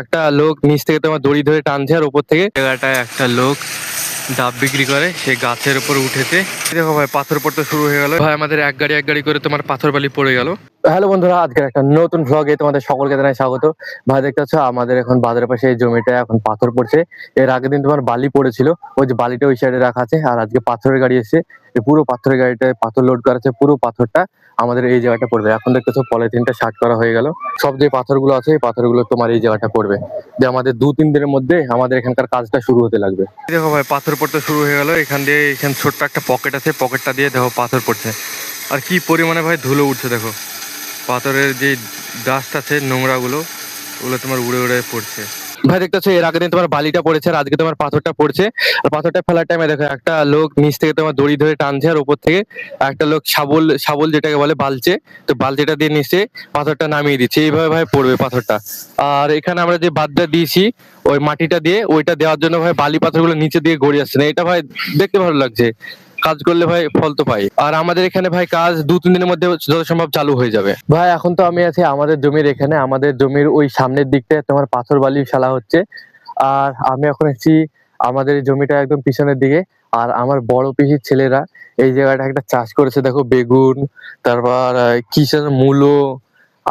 একটা লোক নিচ থেকে তোমার দড়ি ধরে টানছে আর উপর থেকে জায়গাটায় একটা লোক ডাব বিক্রি করে সে গাছের উপর উঠেছে। দেখো ভাই পাথর পড়তে শুরু হয়ে গেল ভাই, আমাদের এক গাড়ি করে তোমার পাথর বালি পড়ে গেল। হ্যালো বন্ধুরা, আজকের একটা নতুন ভ্লগে তোমাদের সকলকে জানাই স্বাগত। ভাই দেখতে পাচ্ছ আমাদের এখন বাজারের পাশে এই জমিটা এখন পাথর পড়ছে। এর আগের দিন তোমার বালি পড়েছিল, ওই যে বালিটা ওই সাইডে রাখা আছে, আর আজকে পাথরের গাড়ি এসেছে। এই পুরো পাথরের গাড়িটায় পাথর লোড করা আছে, পুরো পাথরটা আমাদের এই জায়গাটা পড়বে। এখন দেখতেছো পলিথিনটা শার্ট করা হয়ে গেল, সব যে পাথরগুলো আছে এই পাথরগুলো তোমার এই জায়গাটা পড়বে। যে আমাদের 2-3 দিনের মধ্যে আমাদের এখানকার কাজটা শুরু হতে লাগবে। দেখো ভাই পাথর পড়তে শুরু হয়ে গেল, এখান দিয়ে এখানে ছোট্ট একটা পকেট আছে, পকেটটা দিয়ে দেখো পাথর পড়ছে। আর কি পরিমাণে ভাই ধুলো উঠছে দেখো, পাথরের যে ডাস্ট আছে নোংরাগুলো ওগুলো তোমার উড়ে উড়ে পড়ছে। ভাই দেখতেছো এর আগের দিন তোমার বালিটা পড়েছে আর আজকে তোমার পাথরটা পড়ছে। আর পাথরটা ফেলার টাইমে দেখো একটা লোক নিচ থেকে তোমার দড়ি ধরে টানছে আর উপর থেকে একটা লোক শাবল যেটাকে বলে বালছে, তো বালতিটা দিয়ে নিচে পাথরটা নামিয়ে দিচ্ছে। এইভাবে ভাই পড়বে পাথরটা। আর এখানে আমরা যে বাদটা দিয়েছি ওই মাটিটা দিয়ে, ওইটা দেওয়ার জন্য ভাই বালি পাথরগুলো নিচে দিয়ে গড়িয়ে আসছে না। এটা ভাই দেখতে ভালো লাগছে, কাজ করলে ভাই ফল তো পাই। আর আমাদের এখানে ভাই কাজ 2-3 দিনের মধ্যে যত সম্ভব চালু হয়ে যাবে। ভাই এখন তো আমি আছি আমাদের জমির এখানে, আমাদের জমির ওই সামনের দিকটায় তোমার পাথর বালি ফেলা হচ্ছে। আর আমি এখন আছি আমাদের জমিটা একদম পিছনের দিকে। আর আমার বড় পিসির ছেলেরা এই জায়গাটা একটা চাষ করেছে, দেখো বেগুন, তারপর কি মূলো,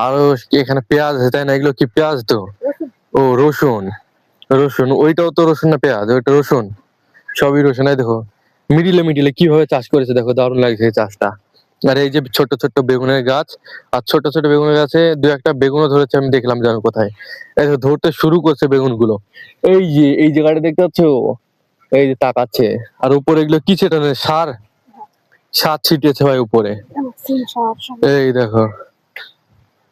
আরো এখানে পেঁয়াজ আছে, তাই না? এগুলো কি পেঁয়াজ? তো ও রসুন, রসুন ওইটাও তো রসুন না পেঁয়াজ? ওইটা রসুন, সবই রসুন। এই দেখো মিডিলে কিভাবে চাষ করেছে, দেখো দারুণ লাগছে এই চাষটা। আর এই যে ছোট ছোট বেগুনের গাছ, আর ছোট ছোট বেগুনের গাছে 2-1টা বেগুনও ধরেছে, আমি দেখলাম জানো কোথায়। এই দেখো ধরতে শুরু করছে বেগুন গুলো। এই যে এই জায়গাটা দেখতে পাচ্ছ, এই যে তাকাচ্ছে। আর উপরে এগুলো কি ছেটানো? সার সার ছিটিয়েছে ভাই উপরে, এই দেখো।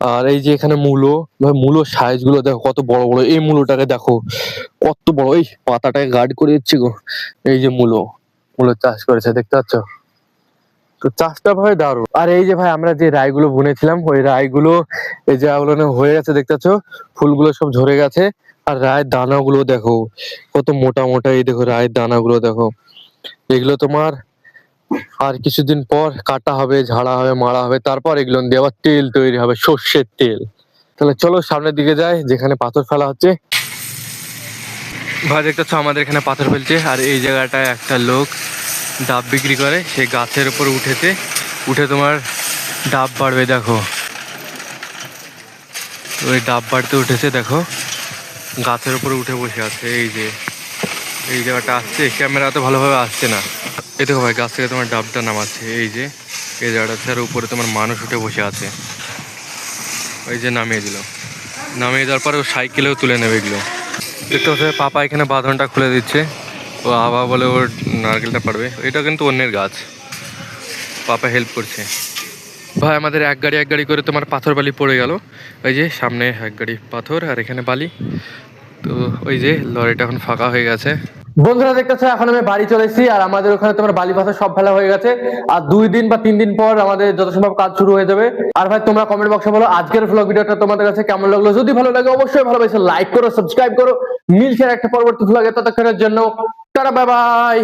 আর এই যে এখানে মূলো, ভাই মূলোর সাইজ গুলো দেখো কত বড় বড়। এই মূলোটাকে দেখো কত বড়, এই পাতাটাকে গার্ড করে দিচ্ছি গো। এই যে মূলো চাষ করেছে, দেখতে পাচ্ছ? তো চাষটা ভাই দারুণ। আর এই যে ভাই আমরা যে রাইগুলো বুনেছিলাম ওই রাইগুলো এই যে হয়ে গেছে, দেখতে পাচ্ছ? ফুলগুলো সব ঝরে গেছে। আর রায়ের দানাগুলো দেখো কত মোটা মোটা, এই দেখো রায়ের দানাগুলো দেখো। এগুলো তোমার আর কিছুদিন পর কাটা হবে, ঝাড়া হবে, মাড়া হবে, তারপর এগুলো দিয়ে আবার তেল তৈরি হবে, সর্ষের তেল। তাহলে চলো সামনের দিকে যাই, যেখানে পাথর ফেলা হচ্ছে। ভাই দেখতে পাচ্ছ আমাদের এখানে পাথর ফেলছে। আর এই জায়গাটায় একটা লোক ডাব বিক্রি করে, সে গাছের উপর উঠেছে, উঠে তোমার ডাব বাড়বে। দেখো ওই ডাব বাড়তে উঠেছে, দেখো গাছের উপরে উঠে বসে আছে। এই যে এই জায়গাটা আসছে, ক্যামেরা তো ভালোভাবে আসছে না। এই দেখো ভাই গাছ থেকে তোমার ডাবটা নামাচ্ছে, এই যে এই জায়গাটা। তার উপরে তোমার মানুষ উঠে বসে আছে, ওই যে নামিয়ে দিল। নামিয়ে দেওয়ার পরে ও সাইকেলেও তুলে নেবে এগুলো। দেখতে পাচ্ছ পাপা এখানে বাঁধনটা খুলে দিচ্ছে, ও আবার বলে ওর নারকেলটা পারবে। এটা কিন্তু অন্যের গাছ, পাপা হেল্প করছে। ভাই আমাদের এক গাড়ি করে তোমার পাথর বালি পড়ে গেল। ওই যে সামনে এক গাড়ি পাথর আর এখানে বালি। তো ওই যে লরিটা এখন ফাঁকা হয়ে গেছে। বন্ধুরা দেখতেছো এখন আমি বাড়ি চলে এসেছি, আর আমাদের ওখানে তোমার বালি পাথর সব ফেলা হয়ে গেছে। আর 2 দিন বা 3 দিন পর আমাদের যত সম্ভব কাজ শুরু হয়ে যাবে। আর ভাই তোমরা কমেন্ট বক্সে বলো আজকের ভ্লগ ভিডিওটা তোমাদের কাছে কেমন লাগলো। যদি ভালো লাগে অবশ্যই ভালোবেসে লাইক করো, সাবস্ক্রাইব করো। মিলছে একটা পরবর্তী ভ্লগে, ততক্ষণের জন্য টাটা বাই বাই।